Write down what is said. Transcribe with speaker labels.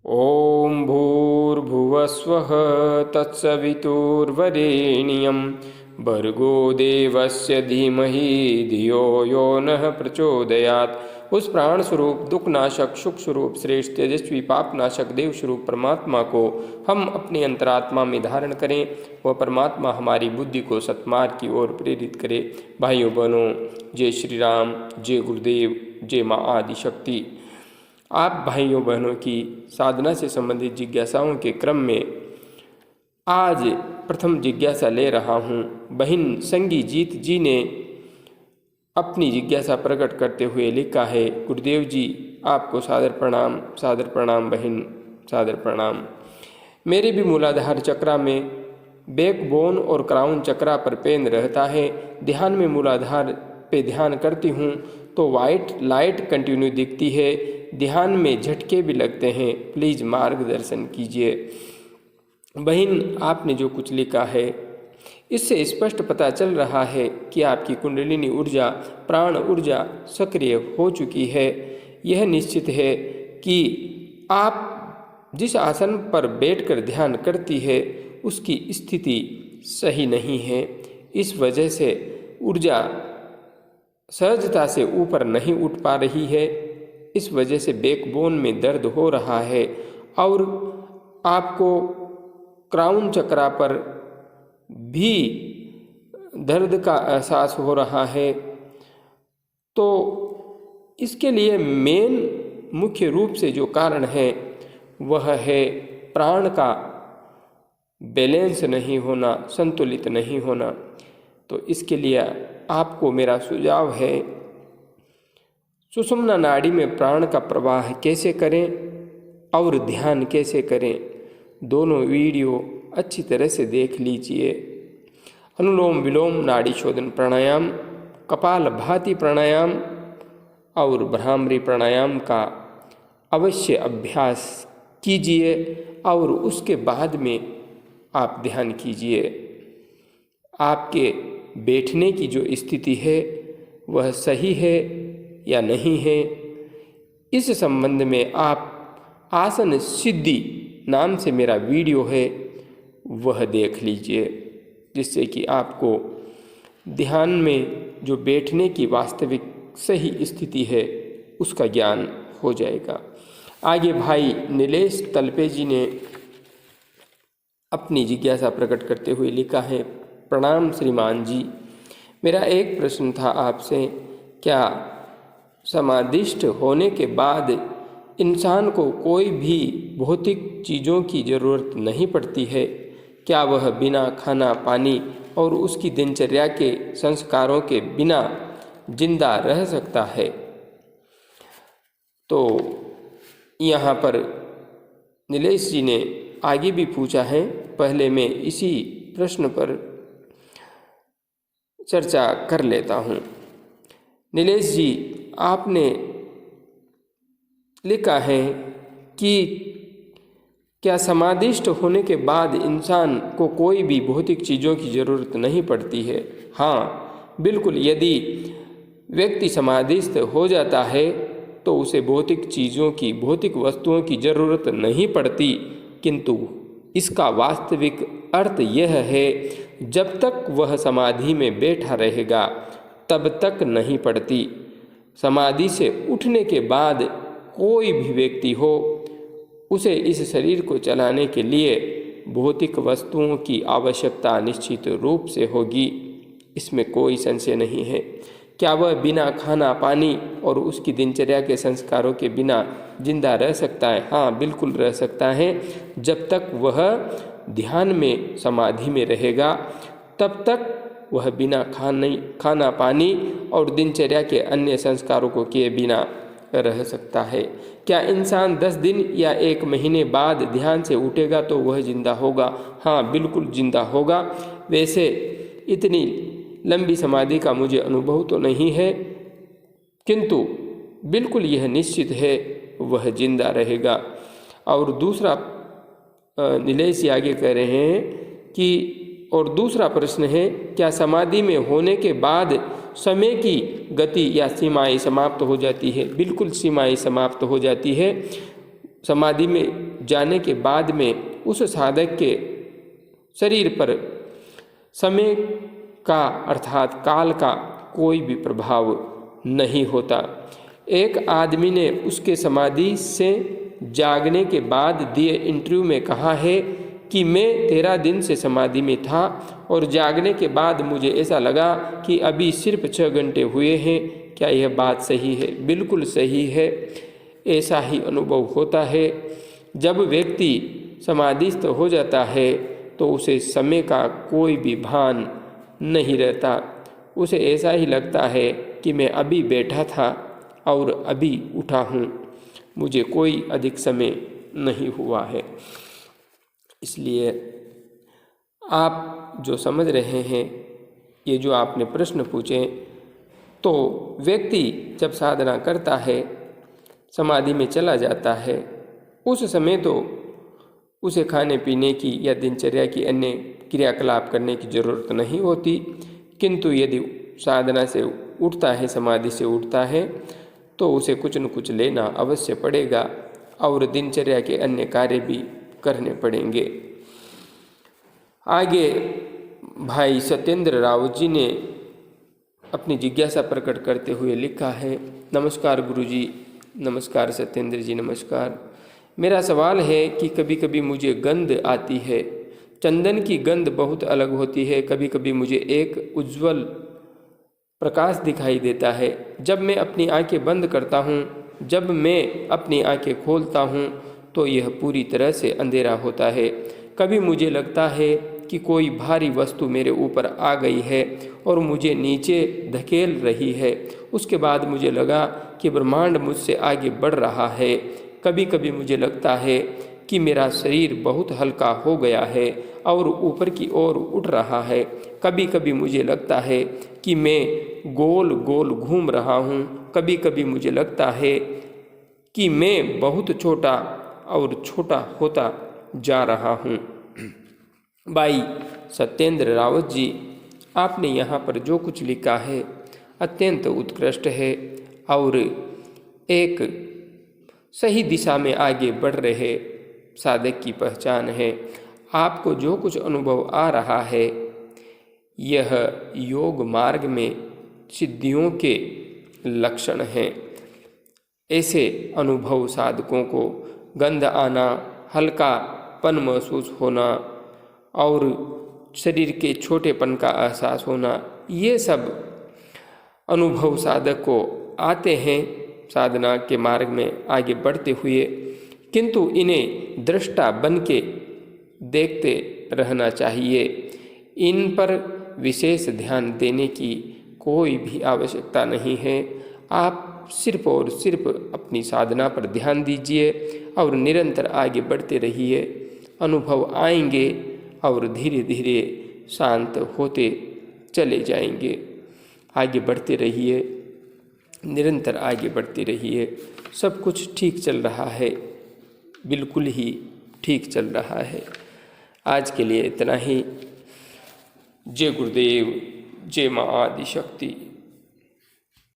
Speaker 1: ॐ भूर्भुवस्वः तत्सवितुर्वरेण्यं भर्गो देवस्य धीमहि धियो यो नः प्रचोदयात्। उस प्राण स्वरूप दुखनाशक सुख स्वरूप श्रेष्ठ तेजस्वी पापनाशक देव स्वरूप परमात्मा को हम अपनी अंतरात्मा में धारण करें। वह परमात्मा हमारी बुद्धि को सत्मार्ग की ओर प्रेरित करे। भाइयों बहनों, जय श्री राम, जय गुरुदेव, जय माँ आदिशक्ति। आप भाइयों बहनों की साधना से संबंधित जिज्ञासाओं के क्रम में आज प्रथम जिज्ञासा ले रहा हूँ। बहन संगी जीत जी ने अपनी जिज्ञासा प्रकट करते हुए लिखा है, गुरुदेव जी आपको सादर प्रणाम, सादर प्रणाम बहन, सादर प्रणाम। मेरे भी मूलाधार चक्रा में बैकबोन और क्राउन चक्रा पर पेन रहता है। ध्यान में मूलाधार पे ध्यान करती हूँ तो वाइट लाइट कंटिन्यू दिखती है। ध्यान में झटके भी लगते हैं। प्लीज़ मार्गदर्शन कीजिए। बहन, आपने जो कुछ लिखा है इससे स्पष्ट पता चल रहा है कि आपकी कुंडलिनी ऊर्जा, प्राण ऊर्जा सक्रिय हो चुकी है। यह निश्चित है कि आप जिस आसन पर बैठकर ध्यान करती है उसकी स्थिति सही नहीं है। इस वजह से ऊर्जा सहजता से ऊपर नहीं उठ पा रही है। इस वजह से बैकबोन में दर्द हो रहा है और आपको क्राउन चक्रा पर भी दर्द का एहसास हो रहा है। तो इसके लिए मुख्य रूप से जो कारण है वह है प्राण का बैलेंस नहीं होना, संतुलित नहीं होना। तो इसके लिए आपको मेरा सुझाव है, सुषुम्ना नाड़ी में प्राण का प्रवाह कैसे करें और ध्यान कैसे करें, दोनों वीडियो अच्छी तरह से देख लीजिए। अनुलोम विलोम नाड़ी शोधन प्राणायाम, कपाल भाती प्राणायाम और भ्रामरी प्राणायाम का अवश्य अभ्यास कीजिए और उसके बाद में आप ध्यान कीजिए। आपके बैठने की जो स्थिति है वह सही है या नहीं है, इस संबंध में आप आसन सिद्धि नाम से मेरा वीडियो है वह देख लीजिए, जिससे कि आपको ध्यान में जो बैठने की वास्तविक सही स्थिति है उसका ज्ञान हो जाएगा। आगे भाई नीलेश तलपे जी ने अपनी जिज्ञासा प्रकट करते हुए लिखा है, प्रणाम श्रीमान जी, मेरा एक प्रश्न था आपसे, क्या समाधिस्थ होने के बाद इंसान को कोई भी भौतिक चीज़ों की ज़रूरत नहीं पड़ती है? क्या वह बिना खाना पानी और उसकी दिनचर्या के संस्कारों के बिना जिंदा रह सकता है? तो यहाँ पर नीलेश जी ने आगे भी पूछा है। पहले मैं इसी प्रश्न पर चर्चा कर लेता हूँ। नीलेश जी, आपने लिखा है कि क्या समाधिस्थ होने के बाद इंसान को कोई भी भौतिक चीज़ों की ज़रूरत नहीं पड़ती है? हाँ बिल्कुल, यदि व्यक्ति समाधिस्थ हो जाता है तो उसे भौतिक चीज़ों की, भौतिक वस्तुओं की ज़रूरत नहीं पड़ती, किंतु इसका वास्तविक अर्थ यह है जब तक वह समाधि में बैठा रहेगा तब तक नहीं पड़ती। समाधि से उठने के बाद कोई भी व्यक्ति हो, उसे इस शरीर को चलाने के लिए भौतिक वस्तुओं की आवश्यकता निश्चित रूप से होगी, इसमें कोई संशय नहीं है। क्या वह बिना खाना पानी और उसकी दिनचर्या के संस्कारों के बिना जिंदा रह सकता है? हाँ बिल्कुल रह सकता है। जब तक वह ध्यान में समाधि में रहेगा तब तक वह बिना खाना पानी और दिनचर्या के अन्य संस्कारों को किए बिना रह सकता है। क्या इंसान 10 दिन या 1 महीने बाद ध्यान से उठेगा तो वह जिंदा होगा? हाँ बिल्कुल जिंदा होगा। वैसे इतनी लंबी समाधि का मुझे अनुभव तो नहीं है, किंतु बिल्कुल यह निश्चित है वह जिंदा रहेगा। और दूसरा नीलेश आगे कह रहे हैं कि और दूसरा प्रश्न है, क्या समाधि में होने के बाद समय की गति या सीमाएं समाप्त हो जाती है? बिल्कुल सीमाएं समाप्त हो जाती है। समाधि में जाने के बाद में उस साधक के शरीर पर समय का अर्थात काल का कोई भी प्रभाव नहीं होता। एक आदमी ने उसके समाधि से जागने के बाद दिए इंटरव्यू में कहा है कि मैं 13 दिन से समाधि में था और जागने के बाद मुझे ऐसा लगा कि अभी सिर्फ 6 घंटे हुए हैं। क्या यह बात सही है? बिल्कुल सही है। ऐसा ही अनुभव होता है। जब व्यक्ति समाधिस्थ हो जाता है तो उसे समय का कोई भी भान नहीं रहता। उसे ऐसा ही लगता है कि मैं अभी बैठा था और अभी उठा हूँ, मुझे कोई अधिक समय नहीं हुआ है। इसलिए आप जो समझ रहे हैं, ये जो आपने प्रश्न पूछे, तो व्यक्ति जब साधना करता है, समाधि में चला जाता है, उस समय तो उसे खाने पीने की या दिनचर्या की अन्य क्रियाकलाप करने की जरूरत नहीं होती। किंतु यदि साधना से उठता है, समाधि से उठता है, तो उसे कुछ न कुछ लेना अवश्य पड़ेगा और दिनचर्या के अन्य कार्य भी करने पड़ेंगे। आगे भाई सत्येंद्र रावत जी ने अपनी जिज्ञासा प्रकट करते हुए लिखा है। नमस्कार गुरुजी। नमस्कार सत्येंद्र जी, नमस्कार। मेरा सवाल है कि कभी कभी मुझे गंध आती है। चंदन की गंध बहुत अलग होती है। कभी कभी मुझे एक उज्जवल प्रकाश दिखाई देता है। जब मैं अपनी आंखें बंद करता हूँ, जब मैं अपनी आंखें खोलता हूँ तो यह पूरी तरह से अंधेरा होता है। कभी मुझे लगता है कि कोई भारी वस्तु मेरे ऊपर आ गई है और मुझे नीचे धकेल रही है। उसके बाद मुझे लगा कि ब्रह्मांड मुझसे आगे बढ़ रहा है। कभी कभी मुझे लगता है कि मेरा शरीर बहुत हल्का हो गया है और ऊपर की ओर उठ रहा है। कभी कभी मुझे लगता है कि मैं गोल गोल घूम रहा हूँ। कभी कभी मुझे लगता है कि मैं बहुत छोटा और छोटा होता जा रहा हूँ। भाई सत्येंद्र रावत जी, आपने यहाँ पर जो कुछ लिखा है अत्यंत उत्कृष्ट है और एक सही दिशा में आगे बढ़ रहे साधक की पहचान है। आपको जो कुछ अनुभव आ रहा है, यह योग मार्ग में सिद्धियों के लक्षण हैं। ऐसे अनुभव साधकों को गंध आना, हल्कापन महसूस होना और शरीर के छोटेपन का एहसास होना, ये सब अनुभव साधक को आते हैं साधना के मार्ग में आगे बढ़ते हुए। किंतु इन्हें दृष्टा बन के देखते रहना चाहिए। इन पर विशेष ध्यान देने की कोई भी आवश्यकता नहीं है। आप सिर्फ और सिर्फ अपनी साधना पर ध्यान दीजिए और निरंतर आगे बढ़ते रहिए। अनुभव आएंगे और धीरे धीरे शांत होते चले जाएंगे। आगे बढ़ते रहिए, निरंतर आगे बढ़ते रहिए। सब कुछ ठीक चल रहा है, बिल्कुल ही ठीक चल रहा है। आज के लिए इतना ही। जय गुरुदेव, जय माँ आदि शक्ति।